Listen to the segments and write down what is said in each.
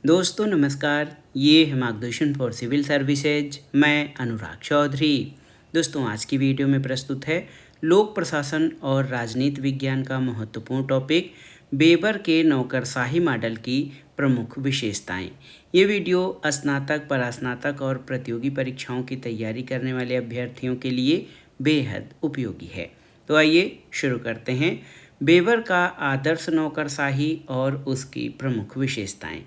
दोस्तों नमस्कार, ये है मार्गदर्शन फॉर सिविल सर्विसेज। मैं अनुराग चौधरी। दोस्तों आज की वीडियो में प्रस्तुत है लोक प्रशासन और राजनीति विज्ञान का महत्वपूर्ण टॉपिक वेबर के नौकरशाही मॉडल की प्रमुख विशेषताएं। ये वीडियो स्नातक, परास्नातक और प्रतियोगी परीक्षाओं की तैयारी करने वाले अभ्यर्थियों के लिए बेहद उपयोगी है। तो आइए शुरू करते हैं। वेबर का आदर्श नौकरशाही और उसकी प्रमुख विशेषताएं।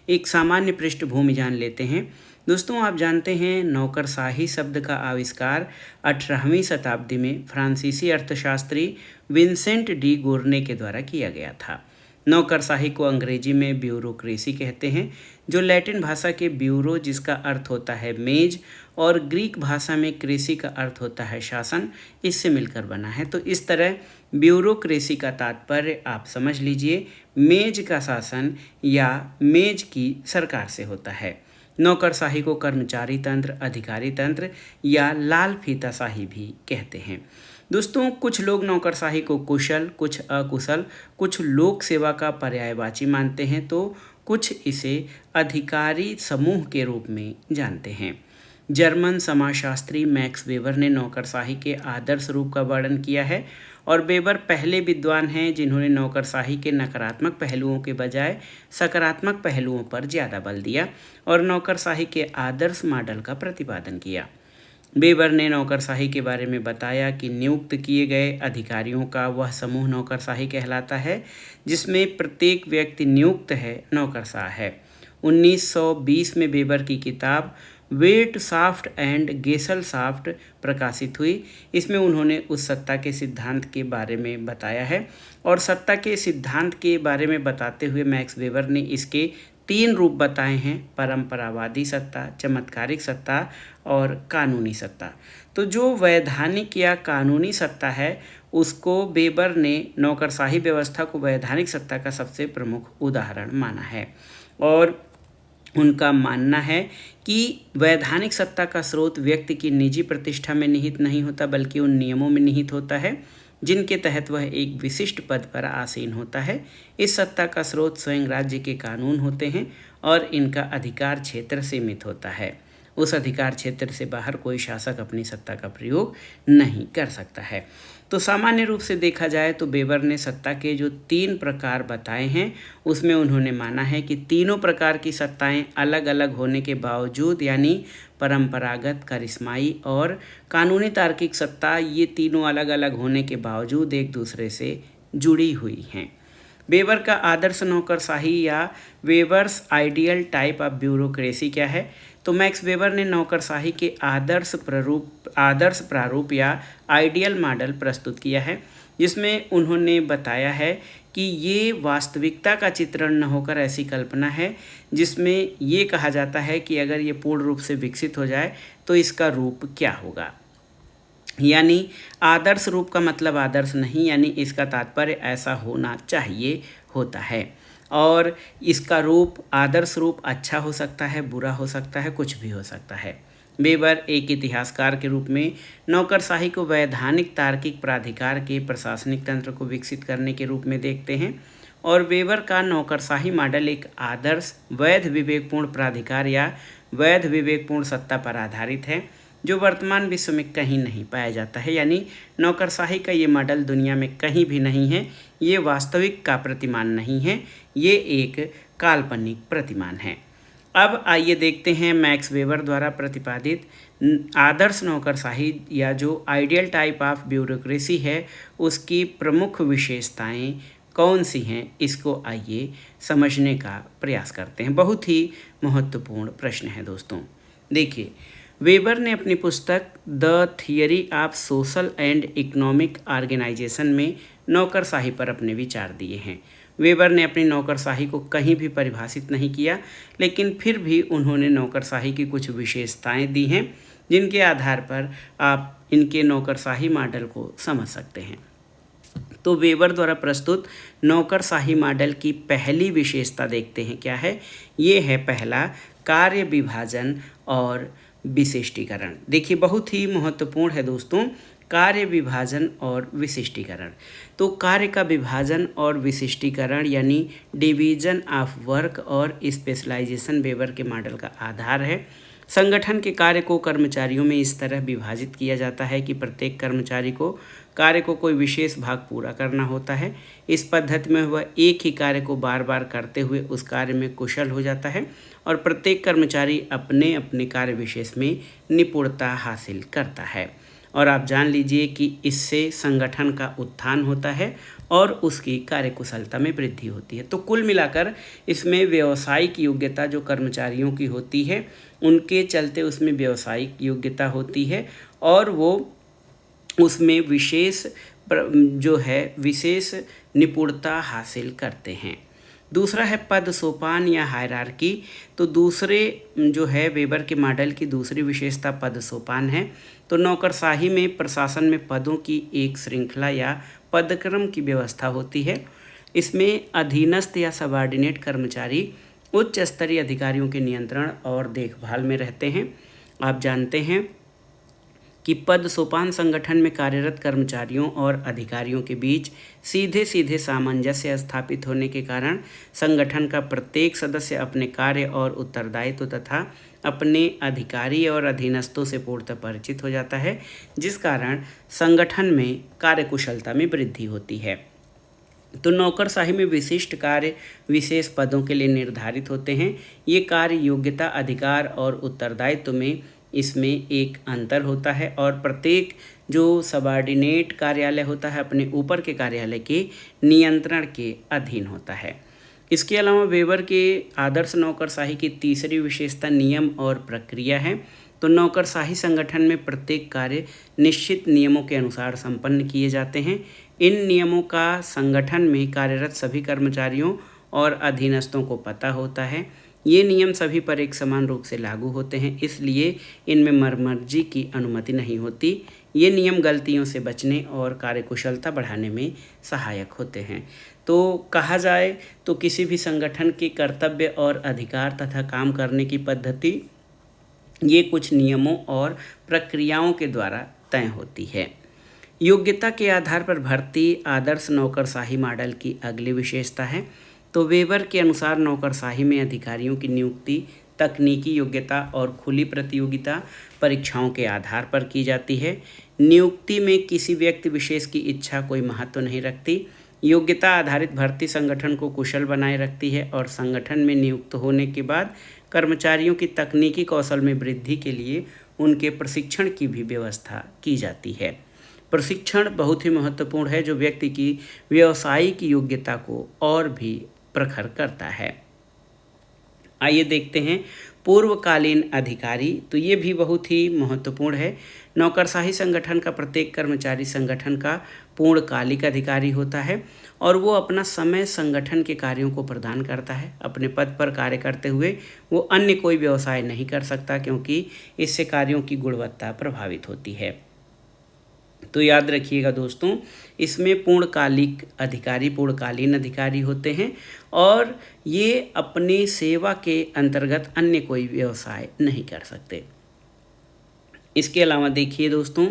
एक सामान्य पृष्ठभूमि जान लेते हैं। दोस्तों आप जानते हैं नौकरशाही शब्द का आविष्कार 18वीं शताब्दी में फ्रांसीसी अर्थशास्त्री विंसेंट डी गोर्ने के द्वारा किया गया था। नौकरशाही को अंग्रेजी में ब्यूरोक्रेसी कहते हैं, जो लैटिन भाषा के ब्यूरो जिसका अर्थ होता है मेज और ग्रीक भाषा में क्रेसी का अर्थ होता है शासन, इससे मिलकर बना है। तो इस तरह ब्यूरोक्रेसी का तात्पर्य आप समझ लीजिए मेज का शासन या मेज की सरकार से होता है। नौकरशाही को कर्मचारी तंत्र, अधिकारी तंत्र या लाल फीताशाही भी कहते हैं। दोस्तों कुछ लोग नौकरशाही को कुशल, कुछ अकुशल, कुछ लोक सेवा का पर्यायवाची मानते हैं तो कुछ इसे अधिकारी समूह के रूप में जानते हैं। जर्मन समाजशास्त्री मैक्स वेबर ने नौकरशाही के आदर्श रूप का वर्णन किया है और वेबर पहले विद्वान हैं जिन्होंने नौकरशाही के नकारात्मक पहलुओं के बजाय सकारात्मक पहलुओं पर ज़्यादा बल दिया और नौकरशाही के आदर्श मॉडल का प्रतिपादन किया। वेबर ने नौकरशाही के बारे में बताया कि नियुक्त किए गए अधिकारियों का वह समूह नौकरशाही कहलाता है जिसमें प्रत्येक व्यक्ति नियुक्त है नौकरशाह है। 1920 में वेबर की किताब वेटशाफ्ट एंड गेसलशाफ्ट प्रकाशित हुई। इसमें उन्होंने उस सत्ता के सिद्धांत के बारे में बताया है और सत्ता के सिद्धांत के बारे में बताते हुए मैक्स वेबर ने इसके 3 रूप बताए हैं: परंपरावादी सत्ता, चमत्कारिक सत्ता और कानूनी सत्ता। तो जो वैधानिक या कानूनी सत्ता है उसको वेबर ने नौकरशाही व्यवस्था को वैधानिक सत्ता का सबसे प्रमुख उदाहरण माना है और उनका मानना है कि वैधानिक सत्ता का स्रोत व्यक्ति की निजी प्रतिष्ठा में निहित नहीं होता बल्कि उन नियमों में निहित होता है जिनके तहत वह एक विशिष्ट पद पर आसीन होता है। इस सत्ता का स्रोत स्वयं राज्य के कानून होते हैं और इनका अधिकार क्षेत्र सीमित होता है। उस अधिकार क्षेत्र से बाहर कोई शासक अपनी सत्ता का प्रयोग नहीं कर सकता है। तो सामान्य रूप से देखा जाए तो वेबर ने सत्ता के जो 3 प्रकार बताए हैं उसमें उन्होंने माना है कि तीनों प्रकार की सत्ताएं अलग अलग होने के बावजूद, यानी परंपरागत, करिश्माई और कानूनी तार्किक सत्ता, ये तीनों अलग अलग होने के बावजूद एक दूसरे से जुड़ी हुई हैं। वेबर का आदर्श नौकरशाही या Weber's ideal type of bureaucracy क्या है? तो मैक्स वेबर ने नौकरशाही के आदर्श प्रारूप या आइडियल मॉडल प्रस्तुत किया है जिसमें उन्होंने बताया है कि ये वास्तविकता का चित्रण न होकर ऐसी कल्पना है जिसमें ये कहा जाता है कि अगर ये पूर्ण रूप से विकसित हो जाए तो इसका रूप क्या होगा। यानी आदर्श रूप का मतलब आदर्श नहीं, यानी इसका तात्पर्य ऐसा होना चाहिए होता है और इसका रूप, आदर्श रूप अच्छा हो सकता है, बुरा हो सकता है, कुछ भी हो सकता है। वेबर एक इतिहासकार के रूप में नौकरशाही को वैधानिक तार्किक प्राधिकार के प्रशासनिक तंत्र को विकसित करने के रूप में देखते हैं और वेबर का नौकरशाही मॉडल एक आदर्श वैध विवेकपूर्ण प्राधिकार या वैध विवेकपूर्ण सत्ता पर आधारित है जो वर्तमान विश्व में कहीं नहीं पाया जाता है। यानी नौकरशाही का ये मॉडल दुनिया में कहीं भी नहीं है, ये वास्तविक का प्रतिमान नहीं है, ये एक काल्पनिक प्रतिमान है। अब आइए देखते हैं मैक्स वेबर द्वारा प्रतिपादित आदर्श नौकरशाही या जो आइडियल टाइप ऑफ ब्यूरोक्रेसी है उसकी प्रमुख विशेषताएं कौन सी हैं, इसको आइए समझने का प्रयास करते हैं। बहुत ही महत्वपूर्ण प्रश्न है दोस्तों। देखिए, वेबर ने अपनी पुस्तक the theory of social and economic organisation में नौकरशाही पर अपने विचार दिए हैं। वेबर ने अपनी नौकरशाही को कहीं भी परिभाषित नहीं किया, लेकिन फिर भी उन्होंने नौकरशाही की कुछ विशेषताएं दी हैं जिनके आधार पर आप इनके नौकरशाही मॉडल को समझ सकते हैं। तो वेबर द्वारा प्रस्तुत नौकरशाही मॉडल की पहली विशेषता देखते हैं क्या है। ये है पहला, कार्य विभाजन और विशिष्टीकरण। देखिए बहुत ही महत्वपूर्ण है दोस्तों, कार्य विभाजन और विशिष्टीकरण। तो कार्य का विभाजन और विशिष्टीकरण यानी डिवीजन ऑफ वर्क और स्पेशलाइजेशन वेबर के मॉडल का आधार है। संगठन के कार्य को कर्मचारियों में इस तरह विभाजित किया जाता है कि प्रत्येक कर्मचारी को कार्य को कोई विशेष भाग पूरा करना होता है। इस पद्धति में वह एक ही कार्य को बार बार करते हुए उस कार्य में कुशल हो जाता है और प्रत्येक कर्मचारी अपने अपने कार्य विशेष में निपुणता हासिल करता है। और आप जान लीजिए कि इससे संगठन का उत्थान होता है और उसकी कार्यकुशलता में वृद्धि होती है। तो कुल मिलाकर इसमें व्यावसायिक योग्यता जो कर्मचारियों की होती है उनके चलते उसमें व्यावसायिक योग्यता होती है और वो उसमें विशेष निपुणता हासिल करते हैं। दूसरा है पद सोपान या हायरार्की। तो दूसरे जो है वेबर के मॉडल की दूसरी विशेषता पद सोपान है। तो नौकरशाही में प्रशासन में पदों की एक श्रृंखला या पदक्रम की व्यवस्था होती है। इसमें अधीनस्थ या सबॉर्डिनेट कर्मचारी उच्च स्तरीय अधिकारियों के नियंत्रण और देखभाल में रहते हैं। आप जानते हैं कि पद सोपान संगठन में कार्यरत कर्मचारियों और अधिकारियों के बीच सीधे सीधे सामंजस्य स्थापित होने के कारण संगठन का प्रत्येक सदस्य अपने कार्य और उत्तरदायित्व तथा अपने अधिकारी और अधीनस्थों से पूर्णतः परिचित हो जाता है, जिस कारण संगठन में कार्यकुशलता में वृद्धि होती है। तो नौकरशाही में विशिष्ट कार्य विशेष पदों के लिए निर्धारित होते हैं। ये कार्य योग्यता, अधिकार और उत्तरदायित्व में इसमें एक अंतर होता है और प्रत्येक जो सबॉर्डिनेट कार्यालय होता है अपने ऊपर के कार्यालय के नियंत्रण के अधीन होता है। इसके अलावा वेबर के आदर्श नौकरशाही की तीसरी विशेषता नियम और प्रक्रिया है। तो नौकरशाही संगठन में प्रत्येक कार्य निश्चित नियमों के अनुसार संपन्न किए जाते हैं। इन नियमों का संगठन में कार्यरत सभी कर्मचारियों और अधीनस्थों को पता होता है। ये नियम सभी पर एक समान रूप से लागू होते हैं, इसलिए इनमें मर्मर्जी की अनुमति नहीं होती। ये नियम गलतियों से बचने और कार्यकुशलता बढ़ाने में सहायक होते हैं। तो कहा जाए तो किसी भी संगठन के कर्तव्य और अधिकार तथा काम करने की पद्धति ये कुछ नियमों और प्रक्रियाओं के द्वारा तय होती है। योग्यता के आधार पर भर्ती आदर्श नौकरशाही मॉडल की अगली विशेषता है। तो वेबर के अनुसार नौकरशाही में अधिकारियों की नियुक्ति तकनीकी योग्यता और खुली प्रतियोगिता परीक्षाओं के आधार पर की जाती है। नियुक्ति में किसी व्यक्ति विशेष की इच्छा कोई महत्व नहीं रखती। योग्यता आधारित भर्ती संगठन को कुशल बनाए रखती है और संगठन में नियुक्त होने के बाद कर्मचारियों की तकनीकी कौशल में वृद्धि के लिए उनके प्रशिक्षण की भी व्यवस्था की जाती है। प्रशिक्षण बहुत ही महत्वपूर्ण है जो व्यक्ति की व्यावसायिक योग्यता को और भी प्रखर करता है। आइए देखते हैं पूर्वकालीन अधिकारी। तो ये भी बहुत ही महत्वपूर्ण है। नौकरशाही संगठन का प्रत्येक कर्मचारी संगठन का पूर्णकालिक अधिकारी होता है और वो अपना समय संगठन के कार्यों को प्रदान करता है। अपने पद पर कार्य करते हुए वो अन्य कोई व्यवसाय नहीं कर सकता क्योंकि इससे कार्यों की गुणवत्ता प्रभावित होती है। तो याद रखिएगा दोस्तों, इसमें पूर्णकालीन अधिकारी होते हैं और ये अपनी सेवा के अंतर्गत अन्य कोई व्यवसाय नहीं कर सकते। इसके अलावा देखिए दोस्तों,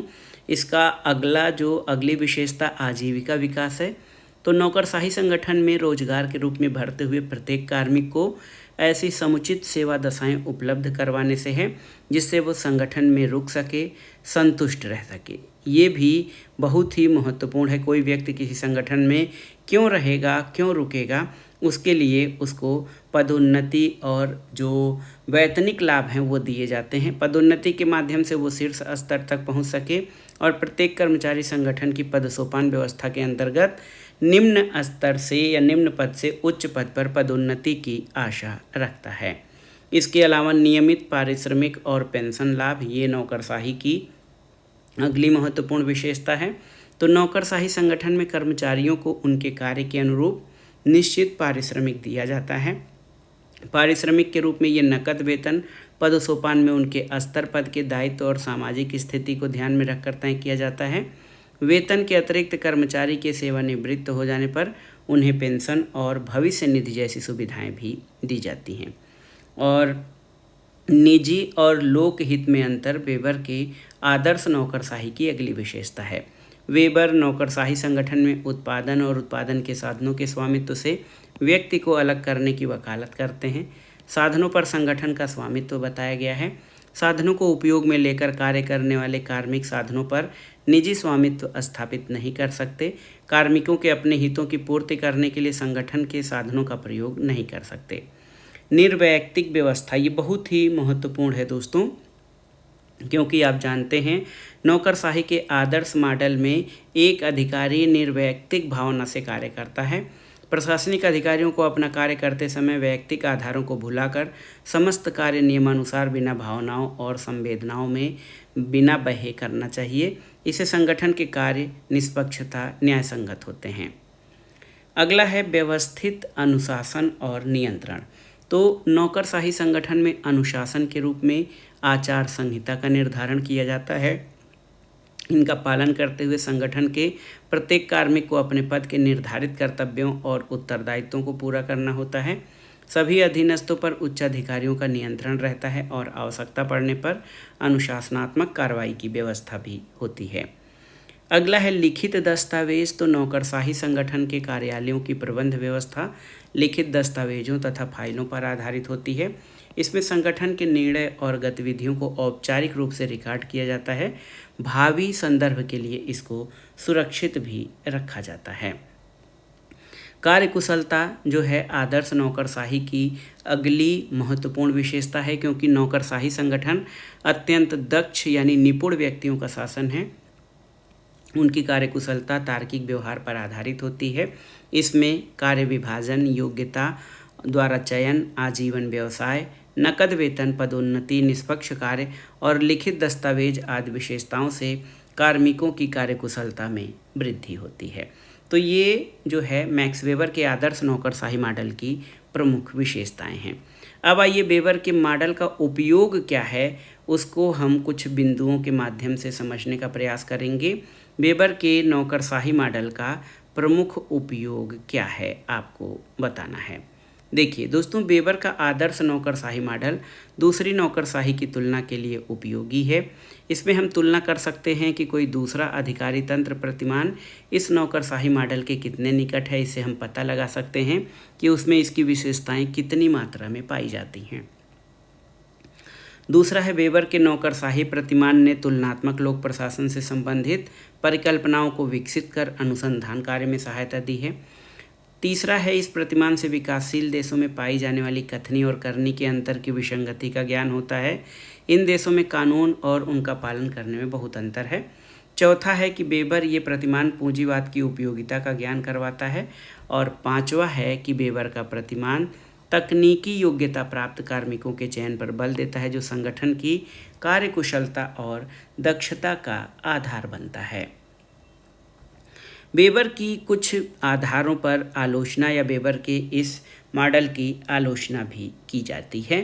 इसका अगली विशेषता आजीविका विकास है। तो नौकरशाही संगठन में रोजगार के रूप में भरते हुए प्रत्येक कार्मिक को ऐसी समुचित सेवा दशाएं उपलब्ध करवाने से है जिससे वो संगठन में रुक सके, संतुष्ट रह सके। ये भी बहुत ही महत्वपूर्ण है। कोई व्यक्ति किसी संगठन में क्यों रहेगा, क्यों रुकेगा, उसके लिए उसको पदोन्नति और जो वैतनिक लाभ हैं वो दिए जाते हैं। पदोन्नति के माध्यम से वो शीर्ष स्तर तक पहुंच सके और प्रत्येक कर्मचारी संगठन की पद सोपान व्यवस्था के अंतर्गत निम्न स्तर से या निम्न पद से उच्च पद पर पदोन्नति की आशा रखता है। इसके अलावा नियमित पारिश्रमिक और पेंशन लाभ ये नौकरशाही की अगली महत्वपूर्ण विशेषता है। तो नौकरशाही संगठन में कर्मचारियों को उनके कार्य के अनुरूप निश्चित पारिश्रमिक दिया जाता है। पारिश्रमिक के रूप में ये नकद वेतन पद सोपान में उनके स्तर, पद के दायित्व और सामाजिक स्थिति को ध्यान में रखकर तय किया जाता है। वेतन के अतिरिक्त कर्मचारी के सेवानिवृत्त हो जाने पर उन्हें पेंशन और भविष्य निधि जैसी सुविधाएं भी दी जाती हैं। और निजी और लोकहित में अंतर वेबर के आदर्श नौकरशाही की अगली विशेषता है। वेबर नौकरशाही संगठन में उत्पादन और उत्पादन के साधनों के स्वामित्व से व्यक्ति को अलग करने की वकालत करते हैं। साधनों पर संगठन का स्वामित्व बताया गया है। साधनों को उपयोग में लेकर कार्य करने वाले कार्मिक साधनों पर निजी स्वामित्व स्थापित नहीं कर सकते। कार्मिकों के अपने हितों की पूर्ति करने के लिए संगठन के साधनों का प्रयोग नहीं कर सकते। निर्वैयक्तिक व्यवस्था, ये बहुत ही महत्वपूर्ण है दोस्तों, क्योंकि आप जानते हैं नौकरशाही के आदर्श मॉडल में एक अधिकारी निर्वैयक्तिक भावना से कार्य करता है। प्रशासनिक अधिकारियों को अपना कार्य करते समय वैयक्तिक आधारों को भुलाकर समस्त कार्य नियमानुसार बिना भावनाओं और संवेदनाओं में बिना बहे करना चाहिए। इससे संगठन के कार्य निष्पक्षता न्याय संगत होते हैं। अगला है व्यवस्थित अनुशासन और नियंत्रण। तो नौकरशाही संगठन में अनुशासन के रूप में आचार संहिता का निर्धारण किया जाता है। इनका पालन करते हुए संगठन के प्रत्येक कार्मिक को अपने पद के निर्धारित कर्तव्यों और उत्तरदायित्वों को पूरा करना होता है। सभी अधीनस्थों पर उच्चाधिकारियों का नियंत्रण रहता है और आवश्यकता पड़ने पर अनुशासनात्मक कार्रवाई की व्यवस्था भी होती है। अगला है लिखित दस्तावेज। तो नौकरशाही संगठन के कार्यालयों की प्रबंध व्यवस्था लिखित दस्तावेजों तथा फाइलों पर आधारित होती है। इसमें संगठन के निर्णय और गतिविधियों को औपचारिक रूप से रिकॉर्ड किया जाता है। भावी संदर्भ के लिए इसको सुरक्षित भी रखा जाता है। कार्यकुशलता जो है आदर्श नौकरशाही की अगली महत्वपूर्ण विशेषता है, क्योंकि नौकरशाही संगठन अत्यंत दक्ष यानी निपुण व्यक्तियों का शासन है। उनकी कार्यकुशलता तार्किक व्यवहार पर आधारित होती है। इसमें कार्य विभाजन, योग्यता द्वारा चयन, आजीवन व्यवसाय, नकद वेतन, पदोन्नति, निष्पक्ष कार्य और लिखित दस्तावेज आदि विशेषताओं से कार्मिकों की कार्यकुशलता में वृद्धि होती है। तो ये जो है मैक्स वेबर के आदर्श नौकरशाही मॉडल की प्रमुख विशेषताएं हैं। अब आइए वेबर के मॉडल का उपयोग क्या है उसको हम कुछ बिंदुओं के माध्यम से समझने का प्रयास करेंगे। वेबर के नौकरशाही मॉडल का प्रमुख उपयोग क्या है आपको बताना है। देखिए दोस्तों, वेबर का आदर्श नौकरशाही मॉडल दूसरी नौकरशाही की तुलना के लिए उपयोगी है। इसमें हम तुलना कर सकते हैं कि कोई दूसरा अधिकारी तंत्र प्रतिमान इस नौकरशाही मॉडल के कितने निकट है। इससे हम पता लगा सकते हैं कि उसमें इसकी विशेषताएं कितनी मात्रा में पाई जाती हैं। दूसरा है वेबर के नौकरशाही प्रतिमान ने तुलनात्मक लोक प्रशासन से संबंधित परिकल्पनाओं को विकसित कर अनुसंधान कार्य में सहायता दी है। तीसरा है इस प्रतिमान से विकासशील देशों में पाई जाने वाली कथनी और करनी के अंतर की विसंगति का ज्ञान होता है। इन देशों में कानून और उनका पालन करने में बहुत अंतर है। चौथा है कि वेबर ये प्रतिमान पूंजीवाद की उपयोगिता का ज्ञान करवाता है। और पांचवा है कि वेबर का प्रतिमान तकनीकी योग्यता प्राप्त कार्मिकों के चयन पर बल देता है, जो संगठन की कार्यकुशलता और दक्षता का आधार बनता है। वेबर की कुछ आधारों पर आलोचना या वेबर के इस मॉडल की आलोचना भी की जाती है।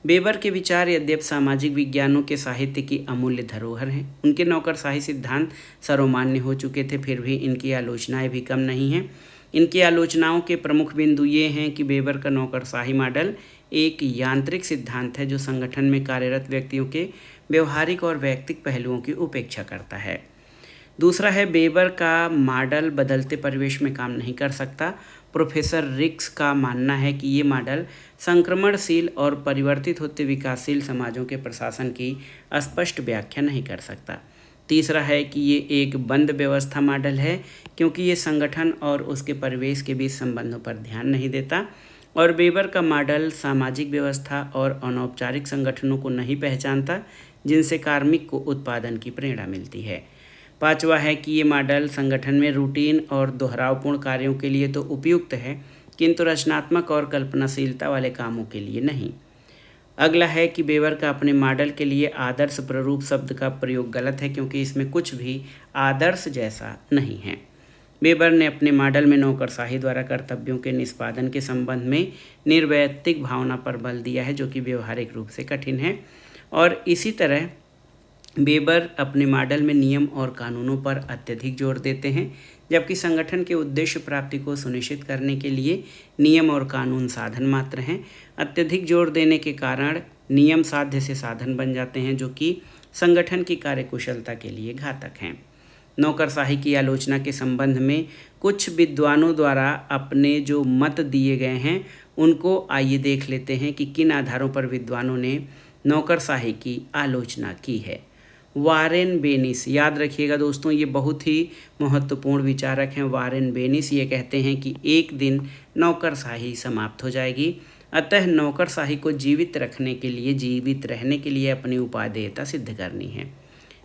वेबर के विचार यद्यपि सामाजिक विज्ञानों के साहित्य की अमूल्य धरोहर हैं, उनके नौकरशाही सिद्धांत सर्वमान्य हो चुके थे, फिर भी इनकी आलोचनाएं भी कम नहीं हैं। इनकी आलोचनाओं के प्रमुख बिंदु ये हैं कि वेबर का नौकरशाही मॉडल एक यांत्रिक सिद्धांत है जो संगठन में कार्यरत व्यक्तियों के व्यवहारिक और वैयक्तिक पहलुओं की उपेक्षा करता है। दूसरा है वेबर का मॉडल बदलते परिवेश में काम नहीं कर सकता। प्रोफेसर रिक्स का मानना है कि ये मॉडल संक्रमणशील और परिवर्तित होते विकासशील समाजों के प्रशासन की स्पष्ट व्याख्या नहीं कर सकता। तीसरा है कि ये एक बंद व्यवस्था मॉडल है, क्योंकि ये संगठन और उसके परिवेश के बीच संबंधों पर ध्यान नहीं देता। और वेबर का मॉडल सामाजिक व्यवस्था और अनौपचारिक संगठनों को नहीं पहचानता, जिनसे कार्मिक को उत्पादन की प्रेरणा मिलती है। पांचवा है कि ये मॉडल संगठन में रूटीन और दोहरावपूर्ण कार्यों के लिए तो उपयुक्त है, किंतु रचनात्मक और कल्पनाशीलता वाले कामों के लिए नहीं। अगला है कि वेबर का अपने मॉडल के लिए आदर्श प्रारूप शब्द का प्रयोग गलत है, क्योंकि इसमें कुछ भी आदर्श जैसा नहीं है। वेबर ने अपने मॉडल में नौकरशाही द्वारा कर्तव्यों के निष्पादन के संबंध में निर्वैयक्तिक भावना पर बल दिया है, जो कि व्यवहारिक रूप से कठिन है। और इसी तरह वेबर अपने मॉडल में नियम और कानूनों पर अत्यधिक जोर देते हैं, जबकि संगठन के उद्देश्य प्राप्ति को सुनिश्चित करने के लिए नियम और कानून साधन मात्र हैं। अत्यधिक जोर देने के कारण नियम साध्य से साधन बन जाते हैं, जो कि संगठन की कार्यकुशलता के लिए घातक हैं। नौकरशाही की आलोचना के संबंध में कुछ विद्वानों द्वारा अपने जो मत दिए गए हैं उनको आइए देख लेते हैं कि किन आधारों पर विद्वानों ने नौकरशाही की आलोचना की है। वारेन बेनिस, याद रखिएगा दोस्तों, ये बहुत ही महत्वपूर्ण विचारक हैं। वारेन बेनिस ये कहते हैं कि एक दिन नौकरशाही समाप्त हो जाएगी, अतः नौकरशाही को जीवित रखने के लिए, जीवित रहने के लिए अपनी उपादेयता सिद्ध करनी है।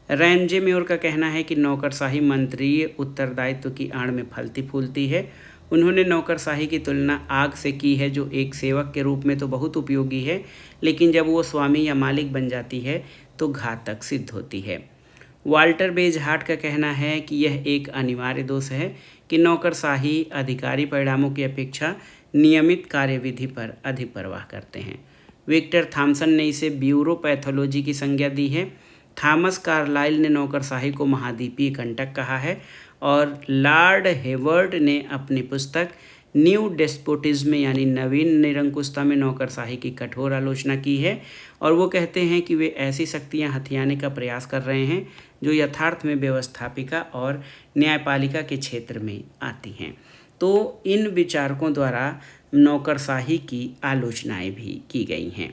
रैमजे म्योर का कहना है कि नौकरशाही मंत्रीय उत्तरदायित्व की आड़ में फलती फूलती है। उन्होंने नौकरशाही की तुलना आग से की है, जो एक सेवक के रूप में तो बहुत उपयोगी है, लेकिन जब वो स्वामी या मालिक बन जाती है तो घातक सिद्ध होती है। वाल्टर बेजहार्ट का कहना है कि यह एक अनिवार्य दोष है कि नौकरशाही अधिकारी परिणामों की अपेक्षा नियमित कार्यविधि पर अधिक परवाह करते हैं। विक्टर थॉमसन ने इसे ब्यूरोपैथोलॉजी की संज्ञा दी है। थॉमस कार्लाइल ने नौकरशाही को महाद्वीपीय कंटक कहा है और लॉर्ड हेवर्ड ने अपनी पुस्तक न्यू डेस्पोटिज्म यानी नवीन निरंकुशता में नौकरशाही की कठोर आलोचना की है और वो कहते हैं कि वे ऐसी शक्तियां हथियाने का प्रयास कर रहे हैं जो यथार्थ में व्यवस्थापिका और न्यायपालिका के क्षेत्र में आती हैं। तो इन विचारकों द्वारा नौकरशाही की आलोचनाएं भी की गई हैं।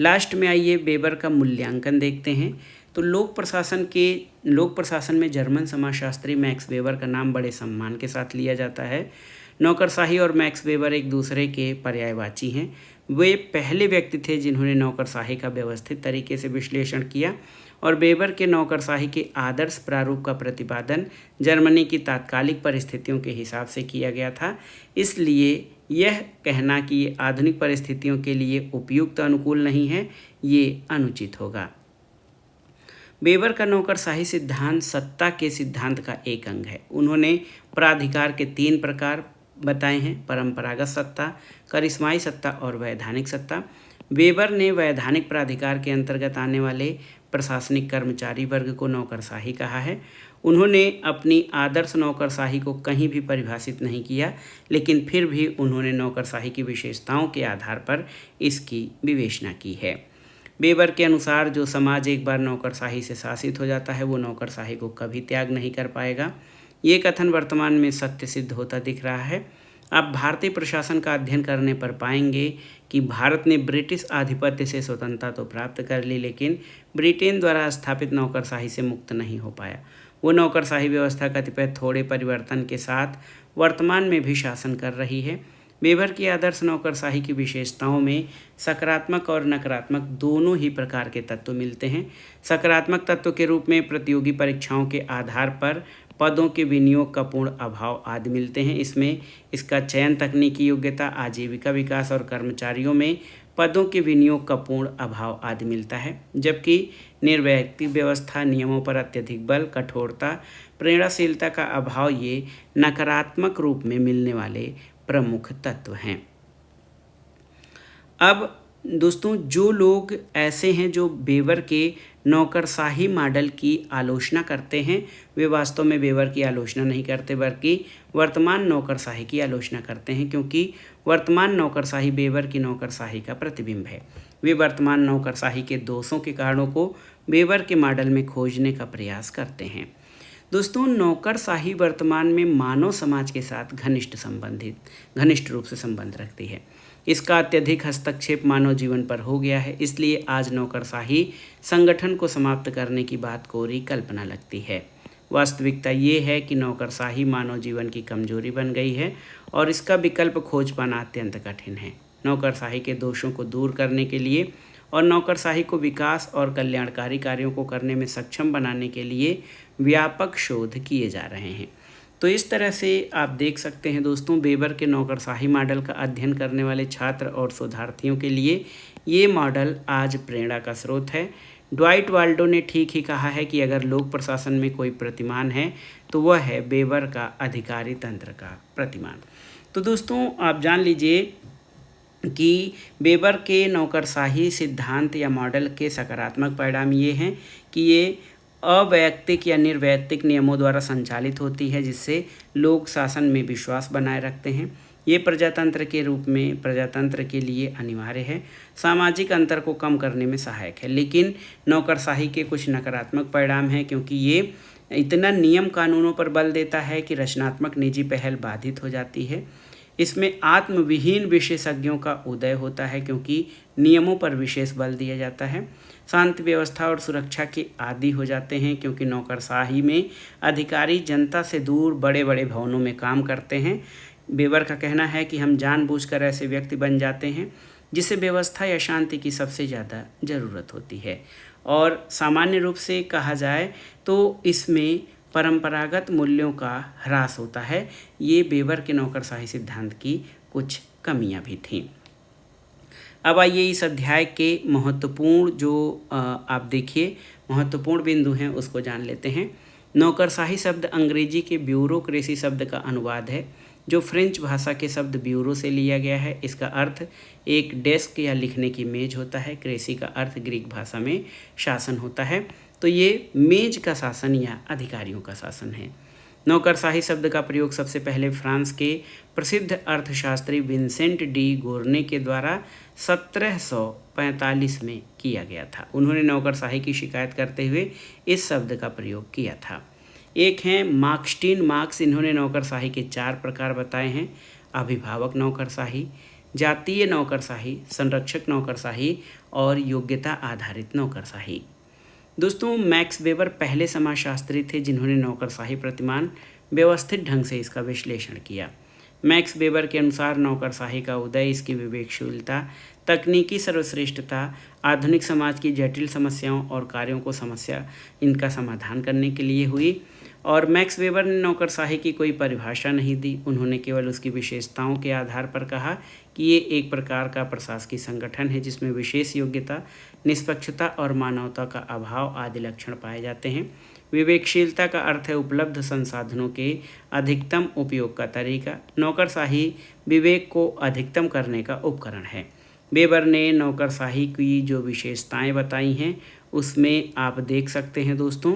लास्ट में आइए वेबर का मूल्यांकन देखते हैं। तो लोक प्रशासन में जर्मन समाजशास्त्री मैक्स वेबर का नाम बड़े सम्मान के साथ लिया जाता है। नौकरशाही और मैक्स वेबर एक दूसरे के पर्यायवाची हैं। वे पहले व्यक्ति थे जिन्होंने नौकरशाही का व्यवस्थित तरीके से विश्लेषण किया और वेबर के नौकरशाही के आदर्श प्रारूप का प्रतिपादन जर्मनी की तात्कालिक परिस्थितियों के हिसाब से किया गया था। इसलिए यह कहना कि ये आधुनिक परिस्थितियों के लिए उपयुक्त अनुकूल नहीं है, ये अनुचित होगा। वेबर का नौकरशाही सिद्धांत सत्ता के सिद्धांत का एक अंग है। उन्होंने प्राधिकार के 3 प्रकार बताए हैं: परंपरागत सत्ता, करिश्माई सत्ता और वैधानिक सत्ता। वेबर ने वैधानिक प्राधिकार के अंतर्गत आने वाले प्रशासनिक कर्मचारी वर्ग को नौकरशाही कहा है। उन्होंने अपनी आदर्श नौकरशाही को कहीं भी परिभाषित नहीं किया, लेकिन फिर भी उन्होंने नौकरशाही की विशेषताओं के आधार पर इसकी विवेचना की है। वेबर के अनुसार जो समाज एक बार नौकरशाही से शासित हो जाता है वो नौकरशाही को कभी त्याग नहीं कर पाएगा। ये कथन वर्तमान में सत्य सिद्ध होता दिख रहा है। आप भारतीय प्रशासन का अध्ययन करने पर पाएंगे कि भारत ने ब्रिटिश आधिपत्य से स्वतंत्रता तो प्राप्त कर ली, लेकिन ब्रिटेन द्वारा स्थापित नौकरशाही से मुक्त नहीं हो पाया। वो नौकरशाही व्यवस्था कतिपय थोड़े परिवर्तन के साथ वर्तमान में भी शासन कर रही है। वेबर की आदर्श नौकरशाही की विशेषताओं में सकारात्मक और नकारात्मक दोनों ही प्रकार के तत्व मिलते हैं। सकारात्मक तत्व के रूप में प्रतियोगी परीक्षाओं के आधार पर पदों के विनियोग का पूर्ण अभाव आदि मिलते हैं। इसमें इसका चयन, तकनीकी योग्यता, आजीविका विकास और कर्मचारियों में पदों के विनियोग का पूर्ण अभाव आदि मिलता है। जबकि निर्वैयक्तिक व्यवस्था, नियमों पर अत्यधिक बल, कठोरता, प्रेरणाशीलता का अभाव ये नकारात्मक रूप में मिलने वाले प्रमुख तत्व हैं। अब दोस्तों, जो लोग ऐसे हैं जो वेबर के नौकरशाही मॉडल की आलोचना करते हैं, वे वास्तव में वेबर की आलोचना नहीं करते बल्कि वर्तमान नौकरशाही की आलोचना करते हैं, क्योंकि वर्तमान नौकरशाही वेबर की नौकरशाही का प्रतिबिंब है। वे वर्तमान नौकरशाही के दोषों के कारणों को वेबर के मॉडल में खोजने का प्रयास करते हैं। दोस्तों, नौकरशाही वर्तमान में मानव समाज के साथ घनिष्ठ रूप से संबंध रखती है। इसका अत्यधिक हस्तक्षेप मानव जीवन पर हो गया है। इसलिए आज नौकरशाही संगठन को समाप्त करने की बात कोरी कल्पना लगती है। वास्तविकता ये है कि नौकरशाही मानव जीवन की कमजोरी बन गई है और इसका विकल्प खोज पाना अत्यंत कठिन है। नौकरशाही के दोषों को दूर करने के लिए और नौकरशाही को विकास और कल्याणकारी कार्यों को करने में सक्षम बनाने के लिए व्यापक शोध किए जा रहे हैं। तो इस तरह से आप देख सकते हैं दोस्तों, वेबर के नौकरशाही मॉडल का अध्ययन करने वाले छात्र और शोधार्थियों के लिए ये मॉडल आज प्रेरणा का स्रोत है। ड्वाइट वाल्डो ने ठीक ही कहा है कि अगर लोक प्रशासन में कोई प्रतिमान है तो वह है वेबर का अधिकारी तंत्र का प्रतिमान। तो दोस्तों, आप जान लीजिए कि वेबर के नौकरशाही सिद्धांत या मॉडल के सकारात्मक परिणाम ये हैं कि ये अवैयक्तिक या निर्वैयक्तिक नियमों द्वारा संचालित होती है, जिससे लोग शासन में विश्वास बनाए रखते हैं। ये प्रजातंत्र के रूप में प्रजातंत्र के लिए अनिवार्य है, सामाजिक अंतर को कम करने में सहायक है। लेकिन नौकरशाही के कुछ नकारात्मक परिणाम हैं, क्योंकि ये इतना नियम कानूनों पर बल देता है कि रचनात्मक निजी पहल बाधित हो जाती है। इसमें आत्मविहीन विशेषज्ञों का उदय होता है, क्योंकि नियमों पर विशेष बल दिया जाता है। शांति व्यवस्था और सुरक्षा के आदी हो जाते हैं, क्योंकि नौकरशाही में अधिकारी जनता से दूर बड़े बड़े भवनों में काम करते हैं। वेबर का कहना है कि हम जानबूझकर ऐसे व्यक्ति बन जाते हैं जिसे व्यवस्था या शांति की सबसे ज़्यादा ज़रूरत होती है। और सामान्य रूप से कहा जाए तो इसमें परंपरागत मूल्यों का ह्रास होता है। ये वेबर के नौकरशाही सिद्धांत की कुछ कमियां भी थीं। अब आइए इस अध्याय के महत्वपूर्ण जो आप देखिए महत्वपूर्ण बिंदु हैं उसको जान लेते हैं। नौकरशाही शब्द अंग्रेजी के ब्यूरोक्रेसी शब्द का अनुवाद है, जो फ्रेंच भाषा के शब्द ब्यूरो से लिया गया है। इसका अर्थ एक डेस्क या लिखने की मेज होता है। क्रेसी का अर्थ ग्रीक भाषा में शासन होता है, तो ये मेज का शासन या अधिकारियों का शासन है। नौकरशाही शब्द का प्रयोग सबसे पहले फ्रांस के प्रसिद्ध अर्थशास्त्री विंसेंट डी गोर्ने के द्वारा 1745 में किया गया था। उन्होंने नौकरशाही की शिकायत करते हुए इस शब्द का प्रयोग किया था। एक हैं मार्क्सटीन मार्क्स। इन्होंने नौकरशाही के 4 प्रकार बताए हैं: अभिभावक नौकरशाही, जातीय नौकरशाही, संरक्षक नौकरशाही और योग्यता आधारित नौकरशाही। दोस्तों, मैक्स वेबर पहले समाजशास्त्री थे जिन्होंने नौकरशाही प्रतिमान व्यवस्थित ढंग से इसका विश्लेषण किया। मैक्स वेबर के अनुसार नौकरशाही का उदय इसकी विवेकशीलता, तकनीकी सर्वश्रेष्ठता, आधुनिक समाज की जटिल समस्याओं और कार्यों को इनका समाधान करने के लिए हुई। और मैक्स वेबर ने नौकरशाही की कोई परिभाषा नहीं दी। उन्होंने केवल उसकी विशेषताओं के आधार पर कहा कि ये एक प्रकार का प्रशासकीय संगठन है जिसमें विशेष योग्यता, निष्पक्षता और मानवता का अभाव आदि लक्षण पाए जाते हैं। विवेकशीलता का अर्थ है उपलब्ध संसाधनों के अधिकतम उपयोग का तरीका। नौकरशाही विवेक को अधिकतम करने का उपकरण है। वेबर ने नौकरशाही की जो विशेषताएं बताई हैं उसमें आप देख सकते हैं दोस्तों,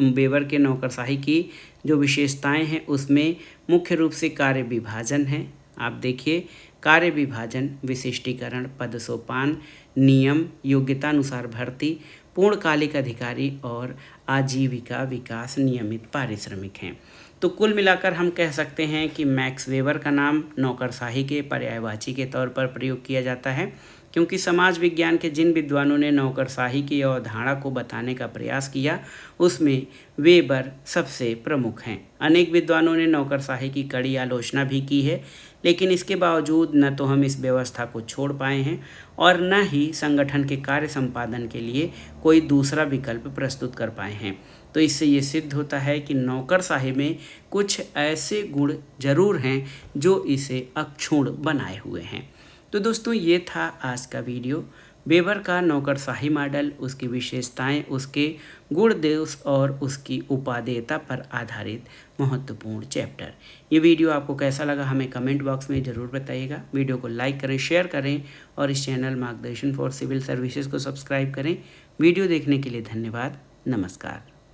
वेबर के नौकरशाही की जो विशेषताएं हैं उसमें मुख्य रूप से कार्य विभाजन है। आप देखिए, कार्य विभाजन, विशिष्टीकरण, पदसोपान, नियम, योग्यतानुसार भर्ती, पूर्णकालिक अधिकारी और आजीविका विकास नियमित पारिश्रमिक हैं। तो कुल मिलाकर हम कह सकते हैं कि मैक्स वेबर का नाम नौकरशाही के पर्यायवाची के तौर पर प्रयोग किया जाता है, क्योंकि समाज विज्ञान के जिन विद्वानों ने नौकरशाही की अवधारणा को बताने का प्रयास किया उसमें वेबर सबसे प्रमुख हैं। अनेक विद्वानों ने नौकरशाही की कड़ी आलोचना भी की है, लेकिन इसके बावजूद न तो हम इस व्यवस्था को छोड़ पाए हैं और न ही संगठन के कार्य संपादन के लिए कोई दूसरा विकल्प प्रस्तुत कर पाए हैं। तो इससे ये सिद्ध होता है कि नौकरशाही में कुछ ऐसे गुण जरूर हैं जो इसे अक्षुण्ण बनाए हुए हैं। तो दोस्तों, ये था आज का वीडियो। वेबर का नौकरशाही मॉडल, उसकी विशेषताएं, उसके गुण दोष और उसकी उपादेयता पर आधारित महत्वपूर्ण चैप्टर। ये वीडियो आपको कैसा लगा हमें कमेंट बॉक्स में ज़रूर बताइएगा। वीडियो को लाइक करें, शेयर करें और इस चैनल मार्गदर्शन फॉर सिविल सर्विसेज को सब्सक्राइब करें। वीडियो देखने के लिए धन्यवाद। नमस्कार।